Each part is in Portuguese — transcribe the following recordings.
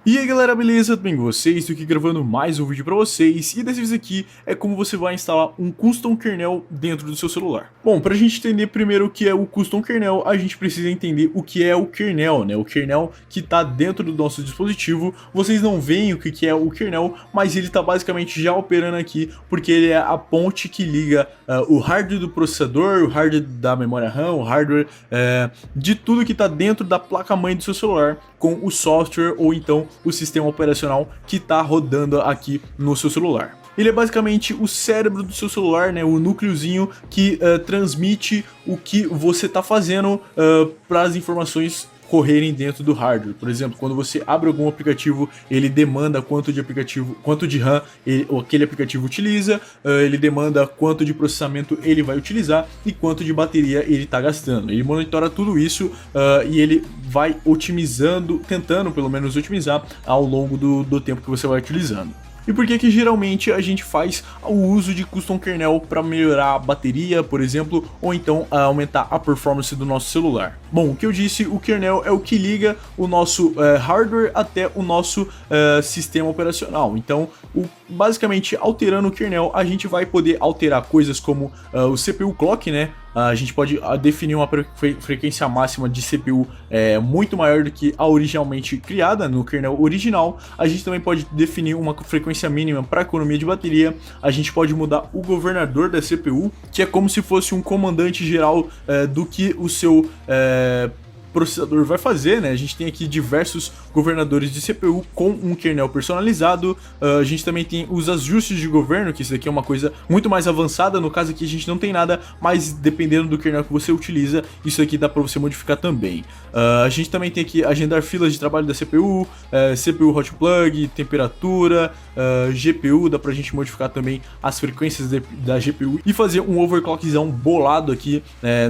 E aí galera, beleza? Tudo bem com vocês? Estou aqui gravando mais um vídeo para vocês e dessa vez aqui é como você vai instalar um custom kernel dentro do seu celular. Bom, para a gente entender primeiro o que é o custom kernel, a gente precisa entender o que é o kernel, né? O kernel que está dentro do nosso dispositivo. Vocês não veem o que é o kernel, mas ele está basicamente já operando aqui porque ele é a ponte que liga o hardware do processador, o hardware da memória RAM, o hardware de tudo que está dentro da placa-mãe do seu celular com o software ou então o sistema operacional que está rodando aqui no seu celular. Ele é basicamente o cérebro do seu celular, né, o núcleozinho que transmite o que você está fazendo para as informações correrem dentro do hardware. Por exemplo, quando você abre algum aplicativo, ele demanda quanto de RAM aquele aplicativo utiliza, ele demanda quanto de processamento ele vai utilizar e quanto de bateria ele está gastando. Ele monitora tudo isso e ele vai otimizando, tentando pelo menos otimizar ao longo do tempo que você vai utilizando. E por que geralmente a gente faz o uso de custom kernel para melhorar a bateria, por exemplo, ou então aumentar a performance do nosso celular? Bom, o que eu disse, o kernel é o que liga o nosso hardware até o nosso sistema operacional. Então, basicamente, alterando o kernel, a gente vai poder alterar coisas como o CPU clock, né? A gente pode definir uma frequência máxima de CPU muito maior do que a originalmente criada no kernel original. A gente também pode definir uma frequência mínima para economia de bateria. A gente pode mudar o governador da CPU, que é como se fosse um comandante geral do que o seu processador vai fazer, né? A gente tem aqui diversos governadores de CPU com um kernel personalizado. A gente também tem os ajustes de governo, que isso daqui é uma coisa muito mais avançada. No caso aqui a gente não tem nada, mas dependendo do kernel que você utiliza, isso aqui dá para você modificar também. A gente também tem aqui agendar filas de trabalho da CPU, CPU hot plug, temperatura, GPU, dá pra gente modificar também as frequências da GPU e fazer um overclockzão bolado aqui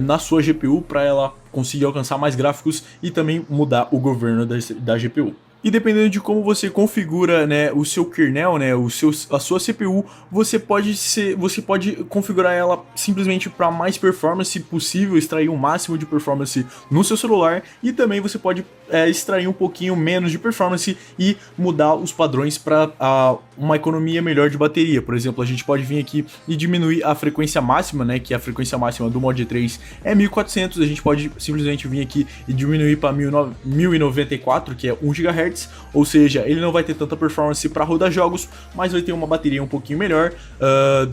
na sua GPU para ela conseguir alcançar mais gráficos e também mudar o governo da GPU. E dependendo de como você configura, né, o seu kernel, né, a sua CPU, você pode configurar ela simplesmente para mais performance possível, extrair o máximo de performance no seu celular, e também você pode extrair um pouquinho menos de performance e mudar os padrões para uma economia melhor de bateria. Por exemplo, a gente pode vir aqui e diminuir a frequência máxima, né, que a frequência máxima do Mod 3 é 1400, a gente pode simplesmente vir aqui e diminuir para 1094, que é 1 GHz. Ou seja, ele não vai ter tanta performance para rodar jogos, mas vai ter uma bateria um pouquinho melhor.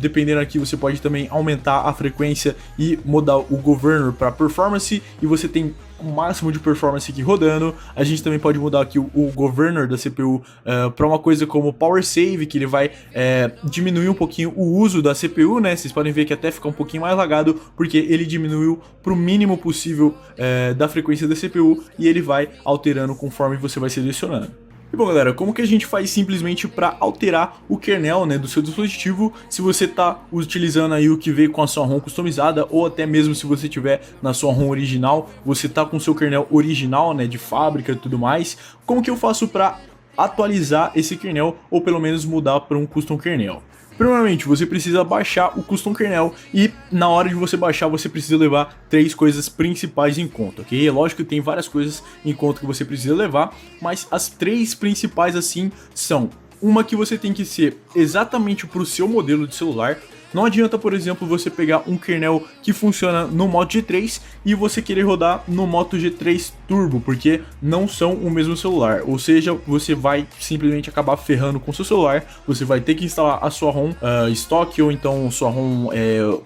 Dependendo aqui, você pode também aumentar a frequência e mudar o governor para performance, e você tem o máximo de performance aqui rodando. A gente também pode mudar aqui o governor da CPU para uma coisa como Power Save, que ele vai diminuir um pouquinho o uso da CPU, né? Vocês podem ver que até fica um pouquinho mais lagado, porque ele diminuiu para o mínimo possível da frequência da CPU, e ele vai alterando conforme você vai selecionando. E bom galera, como que a gente faz simplesmente para alterar o kernel, né, do seu dispositivo, se você está utilizando aí o que veio com a sua ROM customizada, ou até mesmo se você tiver na sua ROM original, você tá com o seu kernel original, né, de fábrica e tudo mais. Como que eu faço para atualizar esse kernel, ou pelo menos mudar para um custom kernel? Primeiramente, você precisa baixar o custom kernel, e na hora de você baixar você precisa levar 3 coisas principais em conta, ok? É lógico que tem várias coisas em conta que você precisa levar, mas as 3 principais assim são: uma que você tem que ser exatamente para o seu modelo de celular. Não adianta, por exemplo, você pegar um kernel que funciona no Moto G3 e você querer rodar no Moto G3 Turbo, porque não são o mesmo celular. Ou seja, você vai simplesmente acabar ferrando com o seu celular. Você vai ter que instalar a sua ROM estoque, ou então sua ROM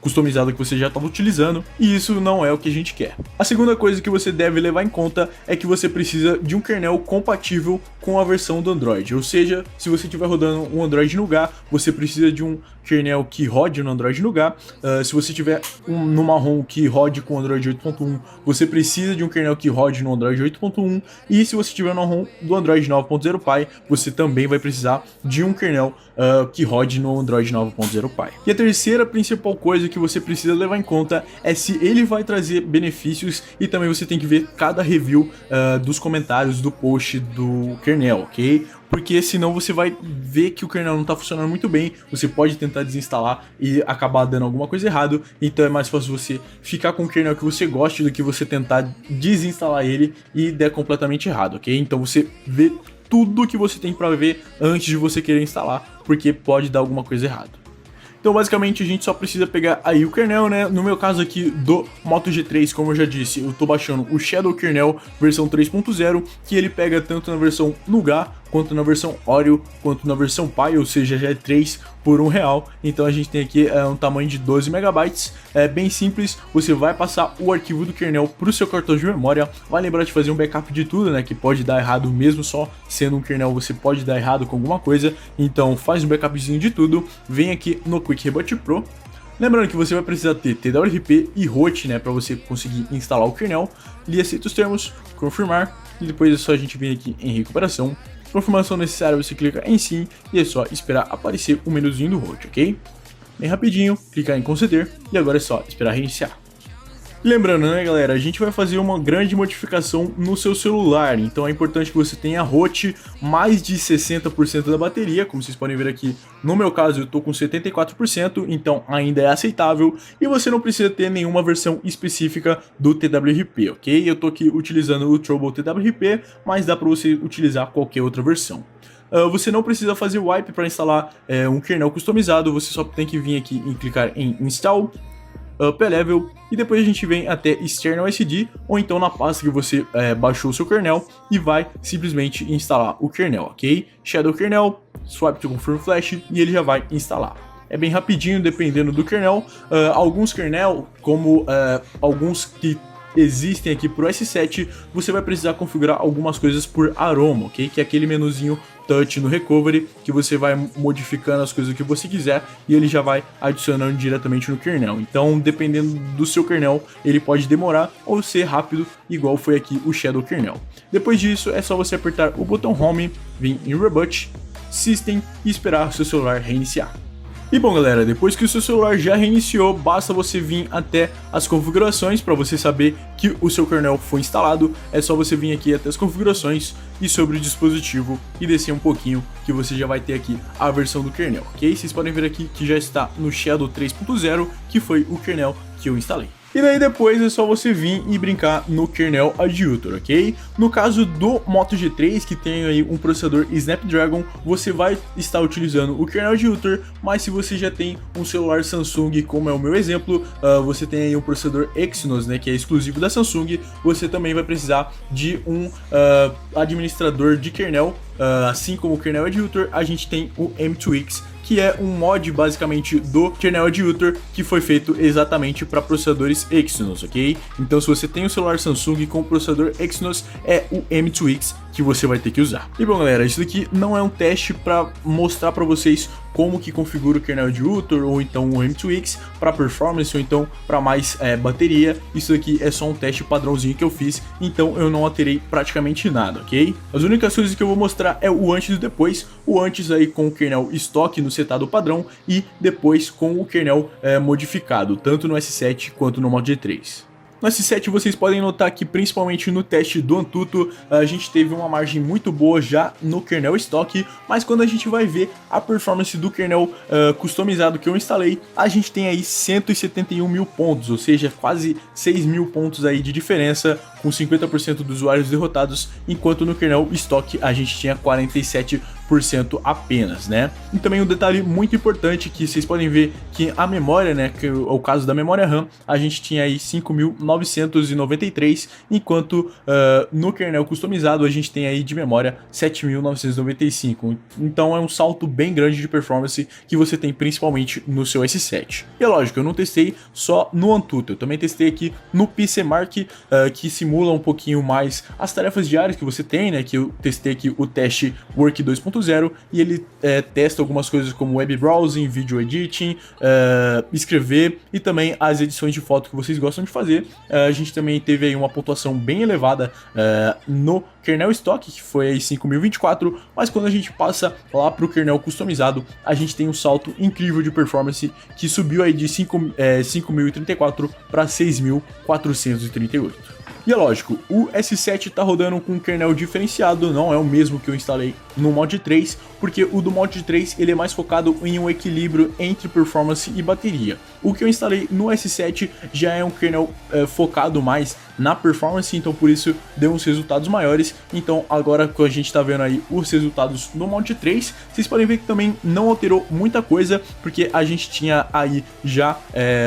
customizada que você já estava utilizando, e isso não é o que a gente quer. A segunda coisa que você deve levar em conta é que você precisa de um kernel compatível com a versão do Android. Ou seja, se você estiver rodando um Android Nougat, você precisa de um kernel que rode no Android Nougat. Se você tiver numa ROM que rode com Android 8.1, você precisa de um kernel que rode no Android 8.1, e se você tiver numa ROM do Android 9.0 Pie, você também vai precisar de um kernel que rode no Android 9.0 Pie. E a terceira principal coisa que você precisa levar em conta é se ele vai trazer benefícios, e também você tem que ver cada review dos comentários do post do kernel, ok? Porque senão você vai ver que o kernel não está funcionando muito bem, você pode tentar desinstalar e acabar dando alguma coisa errado. Então é mais fácil você ficar com o kernel que você goste do que você tentar desinstalar ele e der completamente errado, ok? Então você vê tudo que você tem para ver antes de você querer instalar, porque pode dar alguma coisa errada. Então basicamente a gente só precisa pegar aí o kernel, né? No meu caso aqui do Moto G3, como eu já disse, eu tô baixando o Shadow Kernel versão 3.0, que ele pega tanto na versão Nougat, quanto na versão Oreo, quanto na versão Pi, ou seja, já é 3 por R$1. Então a gente tem aqui um tamanho de 12 megabytes, é bem simples, você vai passar o arquivo do kernel para o seu cartão de memória, vai lembrar de fazer um backup de tudo, né, que pode dar errado mesmo só sendo um kernel, você pode dar errado com alguma coisa, então faz um backupzinho de tudo, vem aqui no Quick Reboot Pro. Lembrando que você vai precisar ter TWRP e root, né, para você conseguir instalar o kernel, e aceita os termos, confirmar, e depois é só a gente vir aqui em recuperação. Confirmação necessária, você clica em sim e é só esperar aparecer o menuzinho do root, ok? Bem rapidinho, clicar em conceder e agora é só esperar reiniciar. Lembrando, né, galera, a gente vai fazer uma grande modificação no seu celular, então é importante que você tenha ROT mais de 60% da bateria, como vocês podem ver aqui, no meu caso eu tô com 74%, então ainda é aceitável, e você não precisa ter nenhuma versão específica do TWRP, ok? Eu tô aqui utilizando o Trouble TWRP, mas dá para você utilizar qualquer outra versão. Você não precisa fazer wipe para instalar um kernel customizado, você só tem que vir aqui e clicar em Install, P-Level, e depois a gente vem até External SD, ou então na pasta que você baixou o seu kernel, e vai simplesmente instalar o kernel, ok? Shadow Kernel, Swap to Confirm Flash, e ele já vai instalar. É bem rapidinho, dependendo do kernel. Alguns kernel, como alguns que existem aqui pro S7, você vai precisar configurar algumas coisas por aroma, ok? Que é aquele menuzinho touch no recovery, que você vai modificando as coisas que você quiser e ele já vai adicionando diretamente no kernel. Então, dependendo do seu kernel, ele pode demorar ou ser rápido, igual foi aqui o Shadow Kernel. Depois disso, é só você apertar o botão Home, vir em Reboot, System e esperar o seu celular reiniciar. E bom, galera, depois que o seu celular já reiniciou, basta você vir até as configurações para você saber que o seu kernel foi instalado. É só você vir aqui até as configurações e sobre o dispositivo e descer um pouquinho que você já vai ter aqui a versão do kernel, ok? Vocês podem ver aqui que já está no Shadow 3.0, que foi o kernel que eu instalei. E daí depois é só você vir e brincar no kernel Adjutor, ok? No caso do Moto G3, que tem aí um processador Snapdragon, você vai estar utilizando o kernel Adjutor, mas se você já tem um celular Samsung, como é o meu exemplo, você tem aí um processador Exynos, né, que é exclusivo da Samsung, você também vai precisar de um administrador de kernel, assim como o kernel Adjutor, a gente tem o M2X, que é um mod basicamente do kernel Adjutor que foi feito exatamente para processadores Exynos, ok? Então se você tem um celular Samsung com processador Exynos, é o M2X que você vai ter que usar. E bom, galera, isso daqui não é um teste para mostrar para vocês como que configura o kernel Adjutor ou então o M2X para performance ou então para mais bateria. Isso daqui é só um teste padrãozinho que eu fiz, então eu não alterei praticamente nada, ok? As únicas coisas que eu vou mostrar é o antes e depois. O antes aí com o kernel estoque no setado padrão e depois com o kernel modificado, tanto no S7 quanto no Moto G3. No S7 vocês podem notar que principalmente no teste do Antutu a gente teve uma margem muito boa já no kernel estoque, mas quando a gente vai ver a performance do kernel customizado que eu instalei, a gente tem aí 171 mil pontos, ou seja, quase 6 mil pontos aí de diferença, com 50% dos usuários derrotados, enquanto no kernel estoque a gente tinha 47% apenas, né? E também um detalhe muito importante que vocês podem ver que a memória, né, que é o caso da memória RAM, a gente tinha aí 5.993, enquanto no kernel customizado a gente tem aí de memória 7.995. Então é um salto bem grande de performance que você tem principalmente no seu S7. E é lógico, eu não testei só no Antutu, eu também testei aqui no PCMark, que simula um pouquinho mais as tarefas diárias que você tem, né, que eu testei aqui o teste Work 2.0, e ele testa algumas coisas como web browsing, video editing, escrever e também as edições de foto que vocês gostam de fazer. A gente também teve aí uma pontuação bem elevada no kernel stock, que foi aí 5.024, mas quando a gente passa lá para o kernel customizado, a gente tem um salto incrível de performance que subiu aí de 5.034 para 6.438. E é lógico, o S7 está rodando com um kernel diferenciado, não é o mesmo que eu instalei no mod 3, porque o do mod 3 ele é mais focado em um equilíbrio entre performance e bateria. O que eu instalei no S7 já é um kernel focado mais na performance, então por isso deu uns resultados maiores. Então agora que a gente está vendo aí os resultados no mod 3, vocês podem ver que também não alterou muita coisa, porque a gente tinha aí já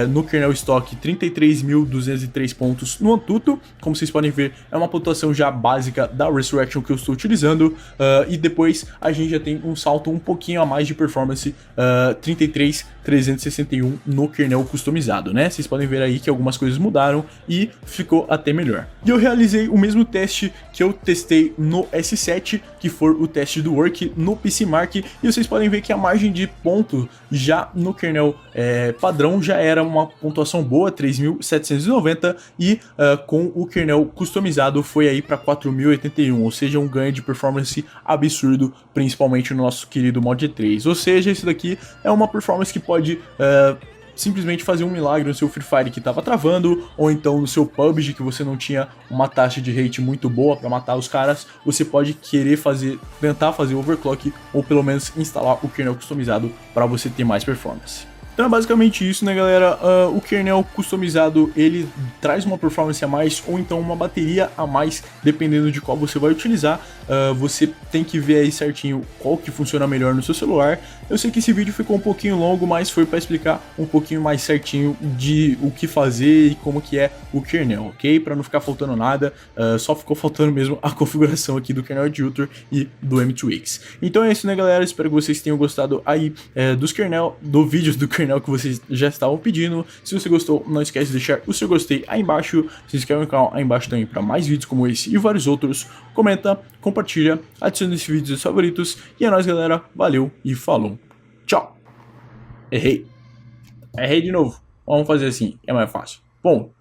no kernel stock 33.203 pontos no Antutu. Como vocês podem ver, é uma pontuação já básica da Resurrection que eu estou utilizando, e depois a gente já tem um salto um pouquinho a mais de performance, 33.361 no kernel customizado, né? Vocês podem ver aí que algumas coisas mudaram e ficou até melhor. E eu realizei o mesmo teste que eu testei no S7, que foi o teste do Work no PCMark, e vocês podem ver que a margem de ponto já no kernel padrão já era uma pontuação boa, 3.790, e com o kernel customizado foi aí para 4.081, ou seja, um ganho de performance absurdo, principalmente no nosso querido mod 3. Ou seja, isso daqui é uma performance que pode simplesmente fazer um milagre no seu Free Fire que estava travando, ou então no seu PUBG que você não tinha uma taxa de rate muito boa para matar os caras. Você pode querer tentar fazer overclock, ou pelo menos instalar o kernel customizado para você ter mais performance. Então é basicamente isso, né, galera? O kernel customizado, ele traz uma performance a mais ou então uma bateria a mais, dependendo de qual você vai utilizar. Você tem que ver aí certinho qual que funciona melhor no seu celular. Eu sei que esse vídeo ficou um pouquinho longo, mas foi para explicar um pouquinho mais certinho de o que fazer e como que é o kernel, ok? Para não ficar faltando nada, só ficou faltando mesmo a configuração aqui do kernel Editor e do M2X. Então é isso, né, galera? Espero que vocês tenham gostado aí dos vídeos do kernel que vocês já estavam pedindo. Se você gostou, não esquece de deixar o seu gostei aí embaixo, se inscreve no canal aí embaixo também para mais vídeos como esse e vários outros, comenta, compartilha, adiciona esse vídeo aos favoritos, e é nóis, galera, valeu e falou, tchau. Errei de novo, vamos fazer assim, é mais fácil. Bom,